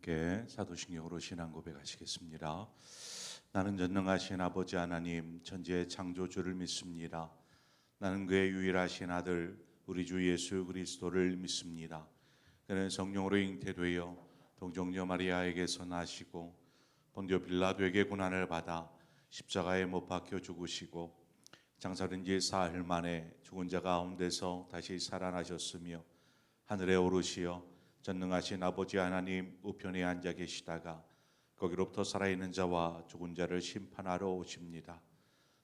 함께 사도신경으로 신앙 고백하시겠습니다. 나는 전능하신 아버지 하나님 천지의 창조주를 믿습니다. 나는 그의 유일하신 아들 우리 주 예수 그리스도를 믿습니다. 그는 성령으로 잉태되어 동정녀 마리아에게서 나시고 본디오 빌라도에게 고난을 받아 십자가에 못 박혀 죽으시고 장사된 지 사흘 만에 죽은 자 가운데서 다시 살아나셨으며 하늘에 오르시어 전능하신 아버지 하나님 우편에 앉아 계시다가 거기로부터 살아있는 자와 죽은 자를 심판하러 오십니다.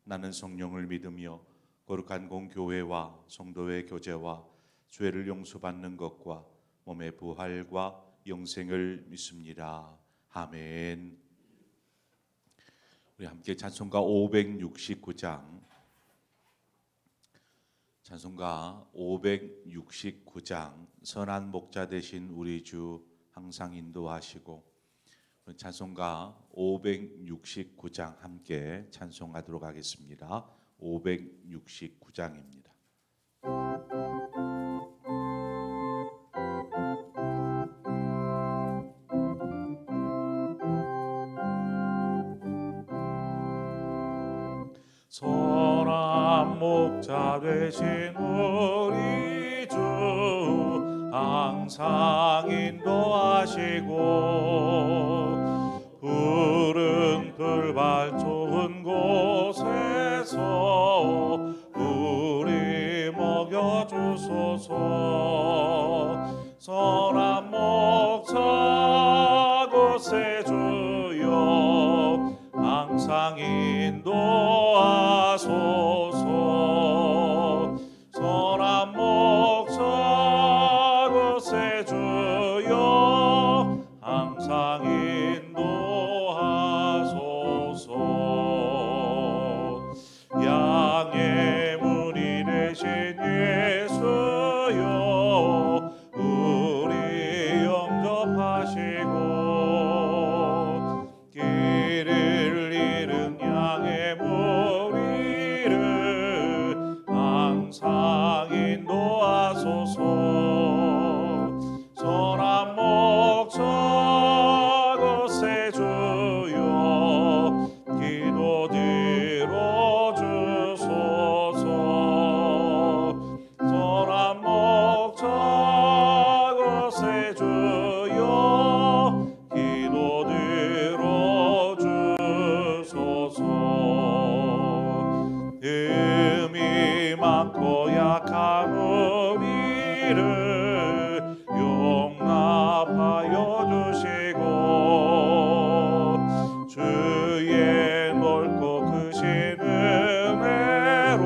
나는 성령을 믿으며 거룩한 공교회와 성도의 교제와 죄를 용서받는 것과 몸의 부활과 영생을 믿습니다. 아멘. 우리 함께 찬송가 569장 찬송가 569장 선한 목자 되신 우리 주 항상 인도하시고 찬송가 569장 함께 찬송하도록 하겠습니다. 569장입니다. 선한 목자 되신 우리 주 항상 인도하시고 푸른 풀밭 좋은 곳에서 우리 먹여주소서. 선한 목자 곳에 주여 항상 인도하소서. 선한 목자 곳에 주여 항상 인도하소서. 양의 문이 되신 예수여 우리 영접하시고 길을 잃은 양의 무리를 항상 인도하소서. 선한 목자 곳에 주여 기도 들어주소서. 선한 목자 곳에 주여 기도 들어주소서. 흠이 많고 약한 우리를 용납하여 주시고 주의 넓고 크신 은혜로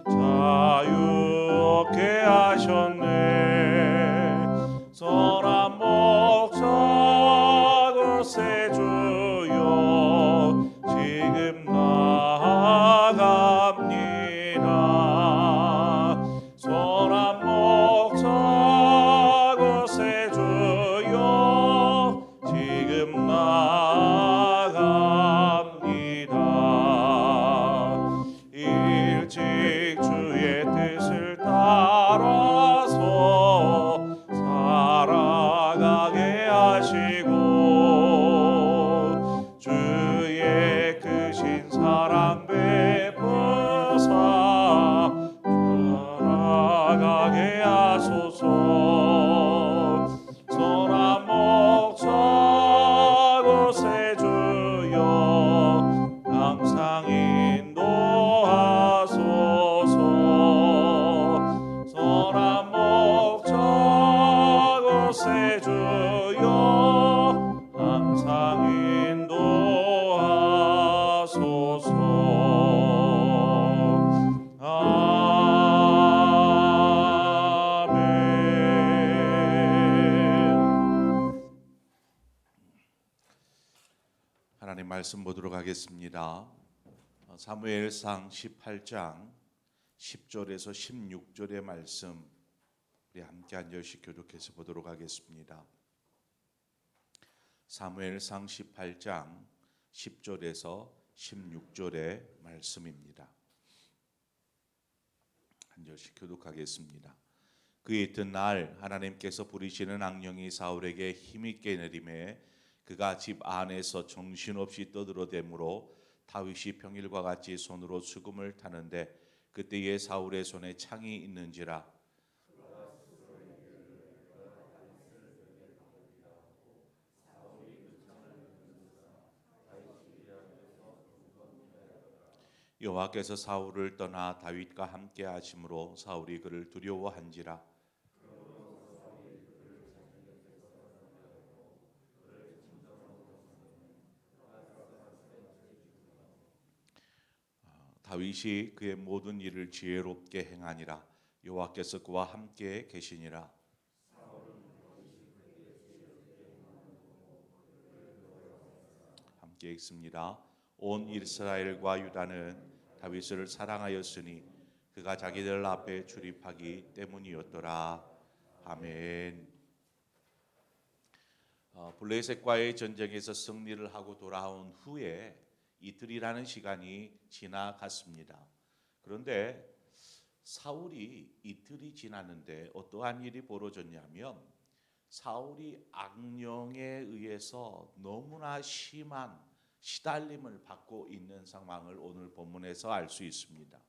자유 얻게 하셨네. 선한 목자 곳에 주여 지금 나아갑니다. 선한 목자 곳에 주여 지금 나아갑니다. 일찍 주의 뜻을 따라서 살아가게 하시고 주의 크신 사랑 베푸사 살아가게 하소서. 선한 목자 곳에 주여 항상 인도하소서. 선한 목자 곳에 주여 항상 인도하소서. 아멘. 하나님 말씀 보도록 하겠습니다. 사무엘상 18장 10절에서 16절의 말씀 우리 함께 한 절씩 교독해서 보도록 하겠습니다. 사무엘상 18장 10절에서 16절의 말씀입니다. 한 절씩 교독하겠습니다. 그 이튿날 하나님께서 부리시는 악령이 사울에게 힘있게 내림에 그가 집 안에서 정신없이 떠들어대므로 다윗이 평일과 같이 손으로 수금을 타는데 그때에 사울의 손에 창이 있는지라. 여호와께서 사울을 떠나 다윗과 함께 하심으로 사울이 그를 두려워한지라. 다윗이 그의 모든 일을 지혜롭게 행하니라. 여호와께서 그와 함께 계시니라. 함께 읽습니다. 온 이스라엘과 유다는 다윗을 사랑하였으니 그가 자기들 앞에 출입하기 때문이었더라. 아멘. 블레셋과의 전쟁에서 승리를 하고 돌아온 후에 이틀이라는 시간이 지나갔습니다. 그런데 사울이 이틀이 지났는데 어떠한 일이 벌어졌냐면 사울이 악령에 의해서 너무나 심한 시달림을 받고 있는 상황을 오늘 본문에서 알 수 있습니다.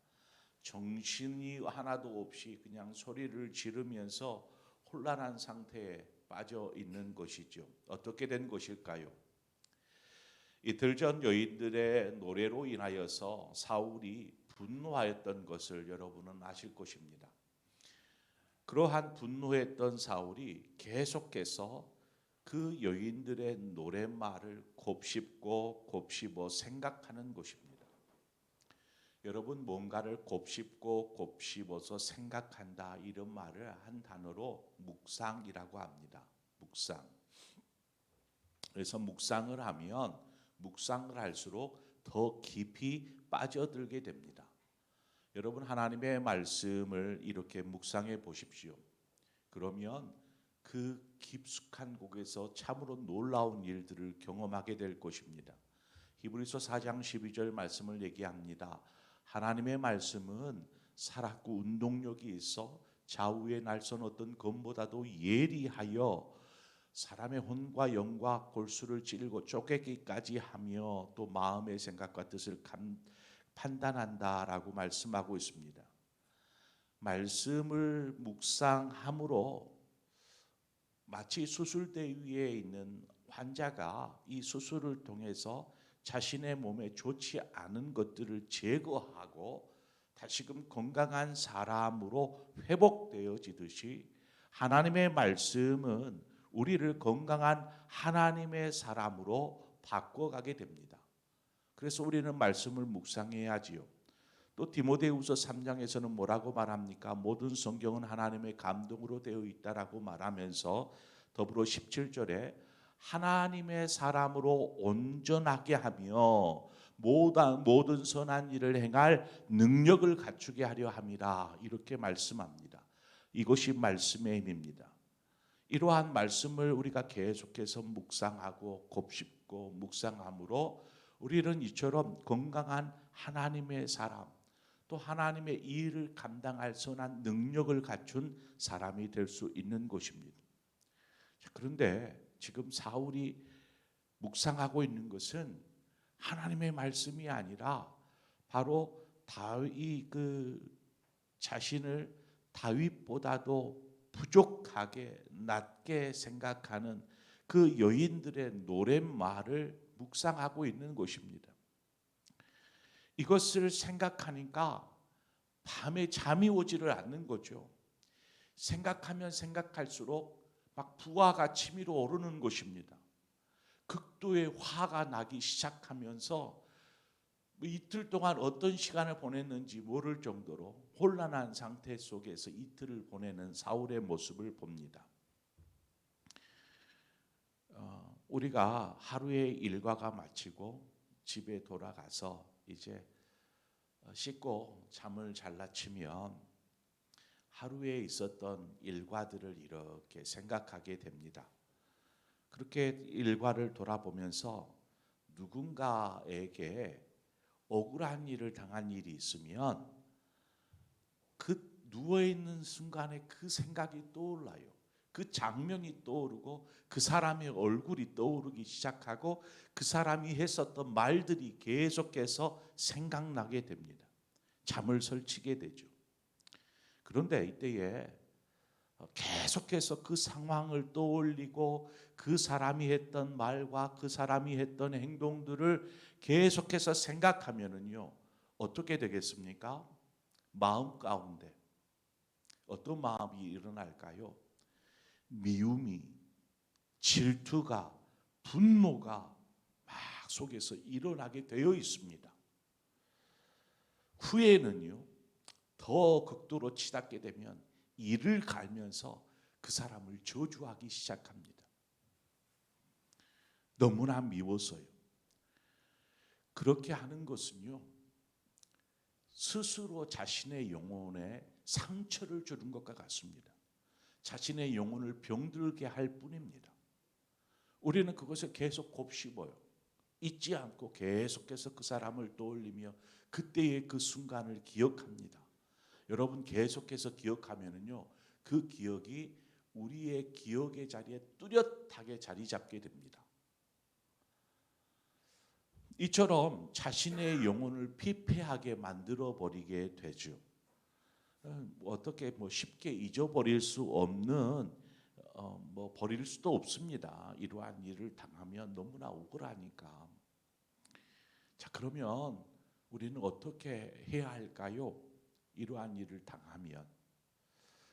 정신이 하나도 없이 그냥 소리를 지르면서 혼란한 상태에 빠져 있는 것이죠. 어떻게 된 것일까요? 이틀 전 여인들의 노래로 인하여서 사울이 분노하였던 것을 여러분은 아실 것입니다. 그러한 분노했던 사울이 계속해서 그 여인들의 노랫말을 곱씹고 곱씹어 생각하는 것입니다. 여러분, 뭔가를 곱씹고 곱씹어서 생각한다, 이런 말을 한 단어로 묵상이라고 합니다. 묵상. 그래서 묵상을 하면 묵상을 할수록 더 깊이 빠져들게 됩니다. 여러분, 하나님의 말씀을 이렇게 묵상해 보십시오. 그러면 그 깊숙한 곳에서 참으로 놀라운 일들을 경험하게 될 것입니다. 히브리서 4장 12절 말씀을 얘기합니다. 하나님의 말씀은 살았고 운동력이 있어 좌우의 날선 어떤 검보다도 예리하여 사람의 혼과 영과 골수를 찌르고 쪼개기까지 하며 또 마음의 생각과 뜻을 판단한다라고 말씀하고 있습니다. 말씀을 묵상함으로 마치 수술대 위에 있는 환자가 이 수술을 통해서 자신의 몸에 좋지 않은 것들을 제거하고 다시금 건강한 사람으로 회복되어지듯이 하나님의 말씀은 우리를 건강한 하나님의 사람으로 바꿔가게 됩니다. 그래서 우리는 말씀을 묵상해야지요. 또 디모데후서 3장에서는 뭐라고 말합니까? 모든 성경은 하나님의 감동으로 되어 있다라고 말하면서 더불어 17절에 하나님의 사람으로 온전하게 하며 모든 선한 일을 행할 능력을 갖추게 하려 함이라, 이렇게 말씀합니다. 이것이 말씀의 힘입니다. 이러한 말씀을 우리가 계속해서 묵상하고 곱씹고 묵상함으로 우리는 이처럼 건강한 하나님의 사람, 또 하나님의 일을 감당할 선한 능력을 갖춘 사람이 될 수 있는 것입니다. 그런데 지금 사울이 묵상하고 있는 것은 하나님의 말씀이 아니라 바로 다윗 자신을 다윗보다도 부족하게 낮게 생각하는 그 여인들의 노랫말을 묵상하고 있는 것입니다. 이것을 생각하니까 밤에 잠이 오지를 않는 거죠. 생각하면 생각할수록 막 부하가 치밀어 오르는 것입니다. 극도의 화가 나기 시작하면서 이틀 동안 어떤 시간을 보냈는지 모를 정도로 혼란한 상태 속에서 이틀을 보내는 사울의 모습을 봅니다. 우리가 하루의 일과가 마치고 집에 돌아가서 이제 씻고 잠을 잘라치면 하루에 있었던 일과들을 이렇게 생각하게 됩니다. 그렇게 일과를 돌아보면서 누군가에게 억울한 일을 당한 일이 있으면 그 누워있는 순간에 그 생각이 떠올라요. 그 장면이 떠오르고 그 사람의 얼굴이 떠오르기 시작하고 그 사람이 했었던 말들이 계속해서 생각나게 됩니다. 잠을 설치게 되죠. 그런데 이때에 계속해서 그 상황을 떠올리고 그 사람이 했던 말과 그 사람이 했던 행동들을 계속해서 생각하면은요, 어떻게 되겠습니까? 마음 가운데 어떤 마음이 일어날까요? 미움이, 질투가, 분노가 막 속에서 일어나게 되어 있습니다. 후에는요, 더 극도로 치닫게 되면 이를 갈면서 그 사람을 저주하기 시작합니다. 너무나 미워서요. 그렇게 하는 것은요, 스스로 자신의 영혼에 상처를 주는 것과 같습니다. 자신의 영혼을 병들게 할 뿐입니다. 우리는 그것을 계속 곱씹어요. 잊지 않고 계속해서 그 사람을 떠올리며 그때의 그 순간을 기억합니다. 여러분 계속해서 기억하면은요, 그 기억이 우리의 기억의 자리에 뚜렷하게 자리 잡게 됩니다. 이처럼 자신의 영혼을 피폐하게 만들어 버리게 되죠. 어떻게 쉽게 잊어버릴 수 없는 버릴 수도 없습니다. 이러한 일을 당하면 너무나 억울하니까. 자, 그러면 우리는 어떻게 해야 할까요? 이러한 일을 당하면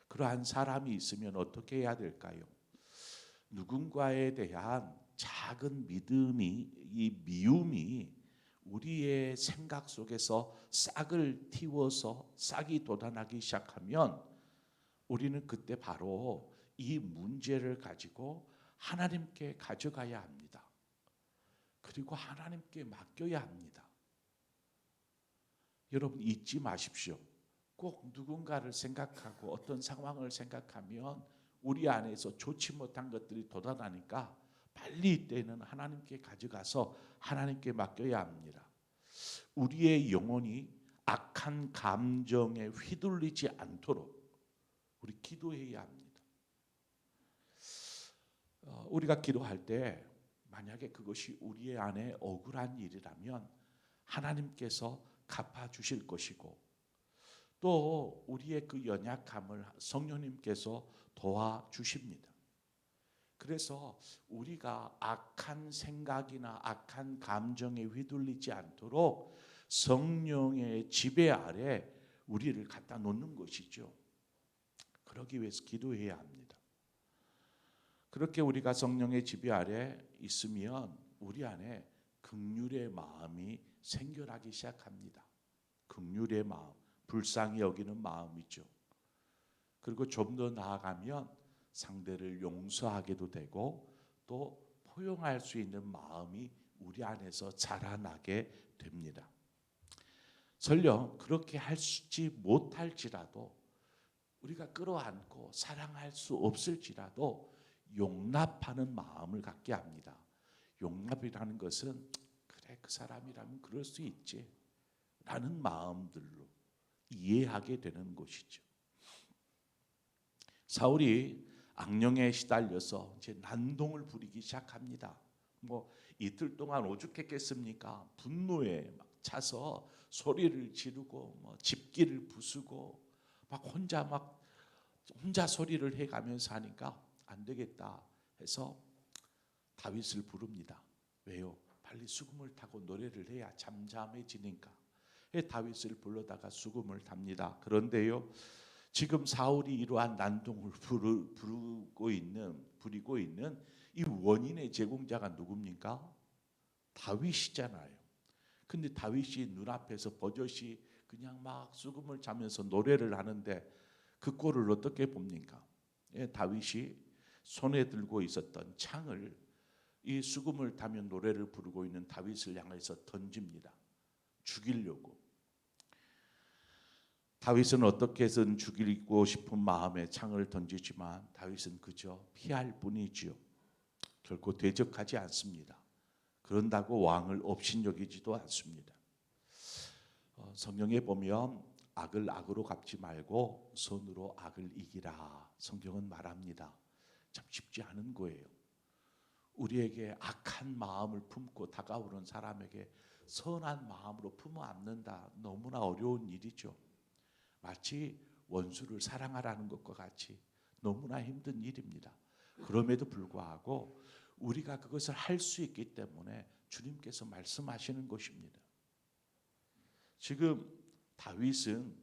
그러한 사람이 있으면 어떻게 해야 될까요? 누군가에 대한 작은 믿음이, 이 미움이 우리의 생각 속에서 싹을 틔워서 싹이 돋아나기 시작하면 우리는 그때 바로 이 문제를 가지고 하나님께 가져가야 합니다. 그리고 하나님께 맡겨야 합니다. 여러분 잊지 마십시오. 꼭 누군가를 생각하고 어떤 상황을 생각하면 우리 안에서 좋지 못한 것들이 돋아나니까 빨리 이때는 하나님께 가져가서 하나님께 맡겨야 합니다. 우리의 영혼이 악한 감정에 휘둘리지 않도록 우리 기도해야 합니다. 우리가 기도할 때 만약에 그것이 우리 안에 억울한 일이라면 하나님께서 갚아주실 것이고 또 우리의 그 연약함을 성령님께서 도와주십니다. 그래서 우리가 악한 생각이나 악한 감정에 휘둘리지 않도록 성령의 지배 아래 우리를 갖다 놓는 것이죠. 그러기 위해서 기도해야 합니다. 그렇게 우리가 성령의 지배 아래 있으면 우리 안에 긍휼의 마음이 생겨나기 시작합니다. 긍휼의 마음, 불쌍히 여기는 마음이죠. 그리고 좀 더 나아가면 상대를 용서하게도 되고 또 포용할 수 있는 마음이 우리 안에서 자라나게 됩니다. 설령 그렇게 할지 못할지라도 우리가 끌어안고 사랑할 수 없을지라도 용납하는 마음을 갖게 합니다. 용납이라는 것은 그래 그 사람이라면 그럴 수 있지 라는 마음들로 이해하게 되는 것이죠. 사울이 악령에 시달려서 이제 난동을 부리기 시작합니다. 이틀 동안 오죽했겠습니까? 분노에 막 차서 소리를 지르고 집기를 부수고 혼자 소리를 해가면서 하니까 안 되겠다 해서 다윗을 부릅니다. 왜요? 빨리 수금을 타고 노래를 해야 잠잠해지니까. 다윗을 불러다가 수금을 탑니다. 그런데요, 지금 사울이 이러한 난동을 부리고 있는 이 원인의 제공자가 누굽니까? 다윗이잖아요. 근데 다윗이 눈앞에서 버젓이 그냥 막 수금을 차면서 노래를 하는데 그 꼴을 어떻게 봅니까? 다윗이 손에 들고 있었던 창을 이 수금을 타면 노래를 부르고 있는 다윗을 향해서 던집니다. 죽이려고. 다윗은 어떻게 해서든 죽이고 싶은 마음에 창을 던지지만 다윗은 그저 피할 뿐이지요. 결코 대적하지 않습니다. 그런다고 왕을 업신여기지도 않습니다. 성경에 보면 악을 악으로 갚지 말고 선으로 악을 이기라. 성경은 말합니다. 참 쉽지 않은 거예요. 우리에게 악한 마음을 품고 다가오는 사람에게 선한 마음으로 품어 안는다. 너무나 어려운 일이죠. 마치 원수를 사랑하라는 것과 같이 너무나 힘든 일입니다. 그럼에도 불구하고 우리가 그것을 할 수 있기 때문에 주님께서 말씀하시는 것입니다. 지금 다윗은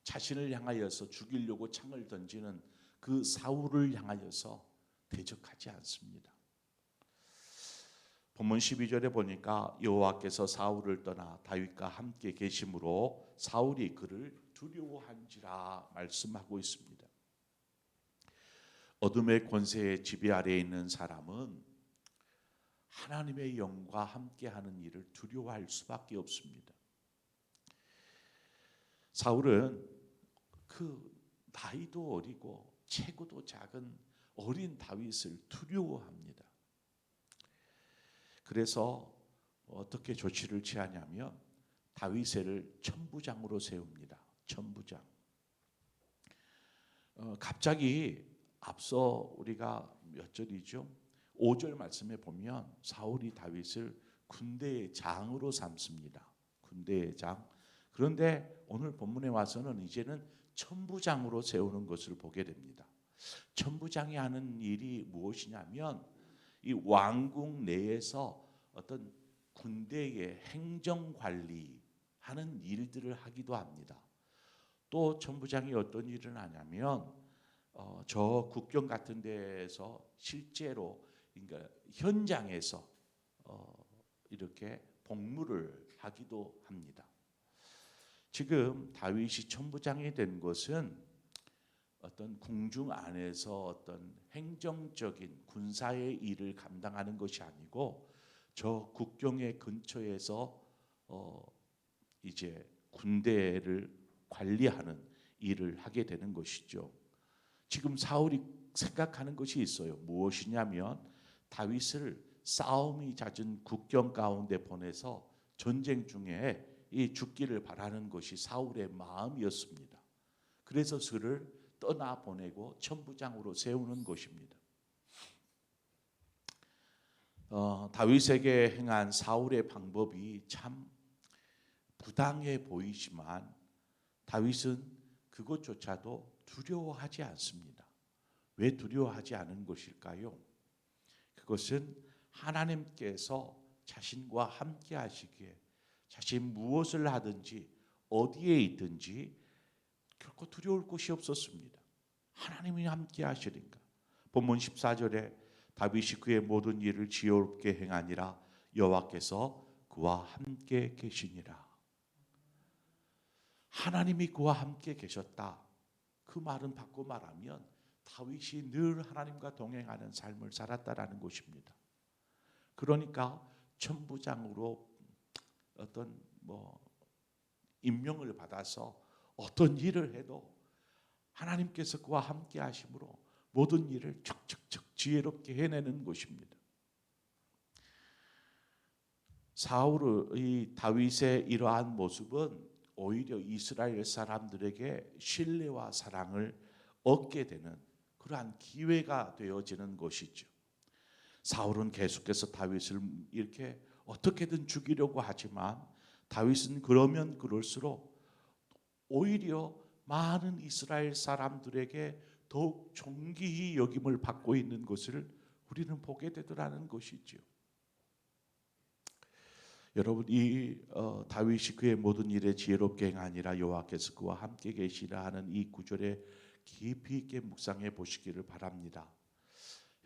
자신을 향하여서 죽이려고 창을 던지는 그 사울을 향하여서 대적하지 않습니다. 본문 12절에 보니까 여호와께서 사울을 떠나 다윗과 함께 계심으로 사울이 그를 두려워한지라 말씀하고 있습니다. 어둠의 권세의 지배 아래에 있는 사람은 하나님의 영과 함께하는 일을 두려워할 수밖에 없습니다. 사울은 그 나이도 어리고 체구도 작은 어린 다윗을 두려워합니다. 그래서 어떻게 조치를 취하냐면 다윗을 천부장으로 세웁니다. 천부장. 갑자기 앞서 우리가 몇 절이죠? 5절 말씀에 보면 사울이 다윗을 군대의 장으로 삼습니다. 군대의 장. 그런데 오늘 본문에 와서는 이제는 천부장으로 세우는 것을 보게 됩니다. 천부장이 하는 일이 무엇이냐면 이 왕궁 내에서 어떤 군대의 행정 관리하는 일들을 하기도 합니다. 또 천부장이 어떤 일을 하냐면 저 국경 같은 데에서 실제로 그러니까 현장에서 이렇게 복무를 하기도 합니다. 지금 다윗이 천부장이 된 것은 어떤 궁중 안에서 어떤 행정적인 군사의 일을 감당하는 것이 아니고 저 국경의 근처에서 이제 군대를 관리하는 일을 하게 되는 것이죠. 지금 사울이 생각하는 것이 있어요. 무엇이냐면 다윗을 싸움이 잦은 국경 가운데 보내서 전쟁 중에 이 죽기를 바라는 것이 사울의 마음이었습니다. 그래서 그를 떠나보내고 천부장으로 세우는 것입니다. 다윗에게 행한 사울의 방법이 참 부당해 보이지만 다윗은 그것조차도 두려워하지 않습니다. 왜 두려워하지 않은 것일까요? 그것은 하나님께서 자신과 함께 하시기에 자신 무엇을 하든지 어디에 있든지 결코 두려울 것이 없었습니다. 하나님이 함께 하시니까. 본문 14절에 다윗이 그의 모든 일을 지혜롭게 행하니라 여호와께서 그와 함께 계시니라. 하나님이 그와 함께 계셨다. 그 말은 바꿔 말하면 다윗이 늘 하나님과 동행하는 삶을 살았다라는 것입니다. 그러니까 천부장으로 어떤 임명을 받아서 어떤 일을 해도 하나님께서 그와 함께 하심으로 모든 일을 척척척 지혜롭게 해내는 것입니다. 사울의 다윗의 이러한 모습은 오히려 이스라엘 사람들에게 신뢰와 사랑을 얻게 되는 그러한 기회가 되어지는 것이죠. 사울은 계속해서 다윗을 이렇게 어떻게든 죽이려고 하지만 다윗은 그러면 그럴수록 오히려 많은 이스라엘 사람들에게 더욱 존귀히 여김을 받고 있는 것을 우리는 보게 되더라는 것이죠. 여러분 이 다윗이 그의 모든 일에 지혜롭게 행하니라 여호와께서 그와 함께 계시라 하는 이 구절에 깊이 있게 묵상해 보시기를 바랍니다.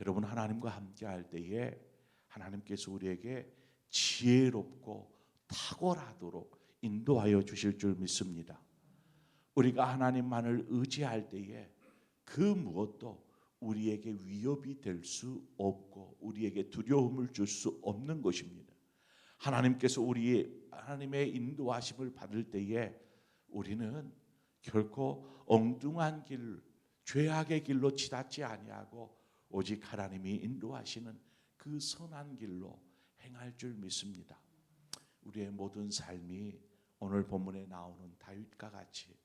여러분 하나님과 함께 할 때에 하나님께서 우리에게 지혜롭고 탁월하도록 인도하여 주실 줄 믿습니다. 우리가 하나님만을 의지할 때에 그 무엇도 우리에게 위협이 될 수 없고 우리에게 두려움을 줄 수 없는 것입니다. 하나님께서 하나님의 인도하심을 받을 때에 우리는 결코 엉뚱한 길, 죄악의 길로 치닫지 아니하고 오직 하나님이 인도하시는 그 선한 길로 행할 줄 믿습니다. 우리의 모든 삶이 오늘 본문에 나오는 다윗과 같이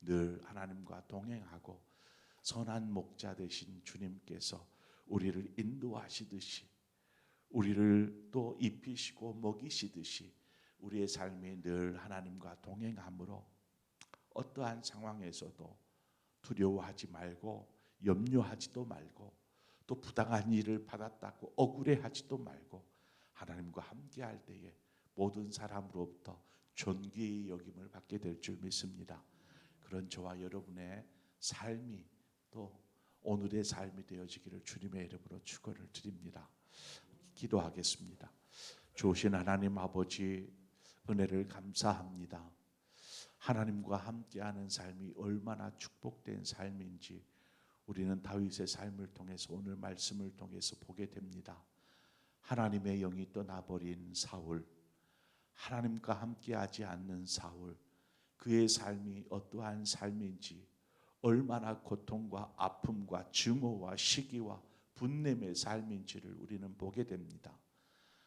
늘 하나님과 동행하고 선한 목자 되신 주님께서 우리를 인도하시듯이 우리를 또 입히시고 먹이시듯이 우리의 삶이 늘 하나님과 동행함으로 어떠한 상황에서도 두려워하지 말고 염려하지도 말고 또 부당한 일을 받았다고 억울해하지도 말고 하나님과 함께할 때에 모든 사람으로부터 존귀의 여김을 받게 될 줄 믿습니다. 그런 저와 여러분의 삶이 또 오늘의 삶이 되어지기를 주님의 이름으로 축원을 드립니다. 기도하겠습니다. 좋으신 하나님 아버지, 은혜를 감사합니다. 하나님과 함께하는 삶이 얼마나 축복된 삶인지 우리는 다윗의 삶을 통해서 오늘 말씀을 통해서 보게 됩니다. 하나님의 영이 떠나버린 사울, 하나님과 함께하지 않는 사울, 그의 삶이 어떠한 삶인지, 얼마나 고통과 아픔과 증오와 시기와 분냄의 삶인지를 우리는 보게 됩니다.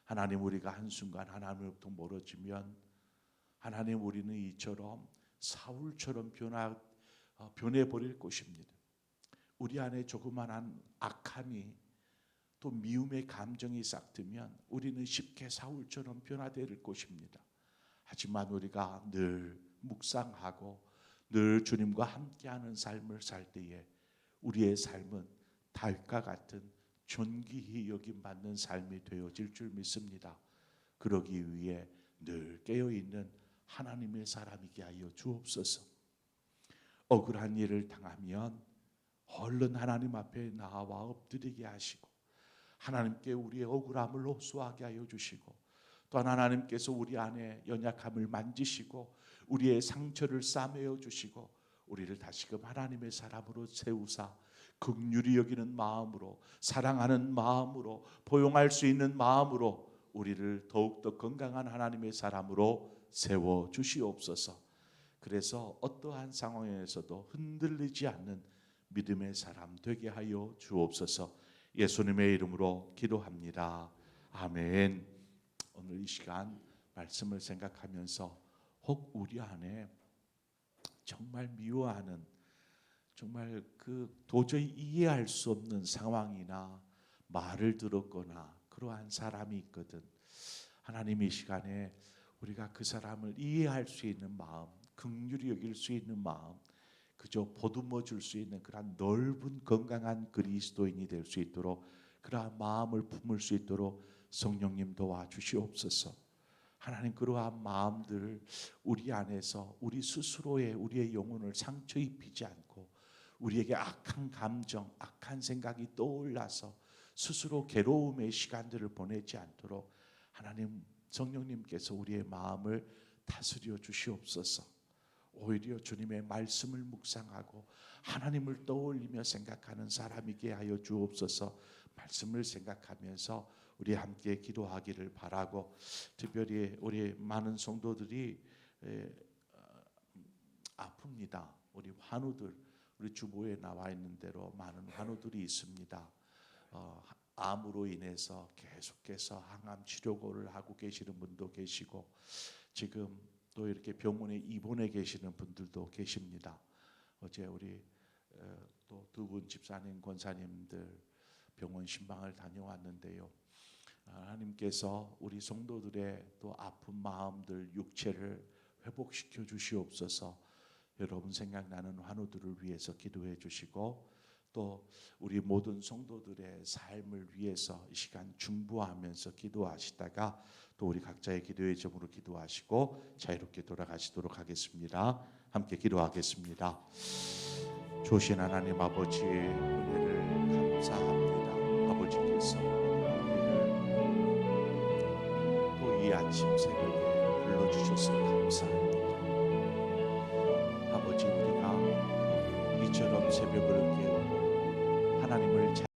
하나님, 우리가 한순간 하나님으로부터 멀어지면 하나님, 우리는 이처럼 사울처럼 변해버릴 것입니다. 우리 안에 조그만한 악함이 또 미움의 감정이 싹트면 우리는 쉽게 사울처럼 변화될 것입니다. 하지만 우리가 늘 묵상하고 늘 주님과 함께하는 삶을 살 때에 우리의 삶은 다윗과 같은 존귀히 여김받는 삶이 되어질 줄 믿습니다. 그러기 위해 늘 깨어있는 하나님의 사람이게 하여 주옵소서. 억울한 일을 당하면 얼른 하나님 앞에 나와 엎드리게 하시고 하나님께 우리의 억울함을 호소하게 하여 주시고 또한 하나님께서 우리 안에 연약함을 만지시고 우리의 상처를 싸매어 주시고 우리를 다시금 하나님의 사람으로 세우사 긍휼히 여기는 마음으로, 사랑하는 마음으로, 포용할 수 있는 마음으로 우리를 더욱더 건강한 하나님의 사람으로 세워 주시옵소서. 그래서 어떠한 상황에서도 흔들리지 않는 믿음의 사람 되게 하여 주옵소서. 예수님의 이름으로 기도합니다. 아멘. 오늘 이 시간 말씀을 생각하면서 혹 우리 안에 정말 미워하는, 정말 그 도저히 이해할 수 없는 상황이나 말을 들었거나 그러한 사람이 있거든. 하나님, 이 시간에 우리가 그 사람을 이해할 수 있는 마음, 긍휼히 여길 수 있는 마음, 그저 보듬어 줄 수 있는 그러한 넓은 건강한 그리스도인이 될 수 있도록, 그러한 마음을 품을 수 있도록 성령님 도와주시옵소서. 하나님, 그러한 마음들을 우리 안에서 우리 스스로의 우리의 영혼을 상처 입히지 않고 우리에게 악한 감정, 악한 생각이 떠올라서 스스로 괴로움의 시간들을 보내지 않도록 하나님, 성령님께서 우리의 마음을 다스려 주시옵소서. 오히려 주님의 말씀을 묵상하고 하나님을 떠올리며 생각하는 사람이게 하여 주옵소서. 말씀을 생각하면서 우리 함께 기도하기를 바라고, 특별히 우리 많은 성도들이 아픕니다. 우리 환우들, 우리 주보에 나와 있는 대로 많은 환우들이 있습니다. 암으로 인해서 계속해서 항암 치료를 하고 계시는 분도 계시고 지금 또 이렇게 병원에 입원해 계시는 분들도 계십니다. 어제 우리 또 두 분 집사님, 권사님들 병원 신방을 다녀왔는데요. 하나님께서 우리 성도들의 또 아픈 마음들, 육체를 회복시켜 주시옵소서. 여러분 생각나는 환우들을 위해서 기도해 주시고 또 우리 모든 성도들의 삶을 위해서 이 시간 중보하면서 기도하시다가 또 우리 각자의 기도의 점으로 기도하시고 자유롭게 돌아가시도록 하겠습니다. 함께 기도하겠습니다. 좋으신 하나님 아버지, 은혜를 감사합니다. 아버지께서 또 이 아침 새벽에 불러주셔서 감사합니다. 아버지, 우리가 이처럼 새벽을 깨우고 하나님을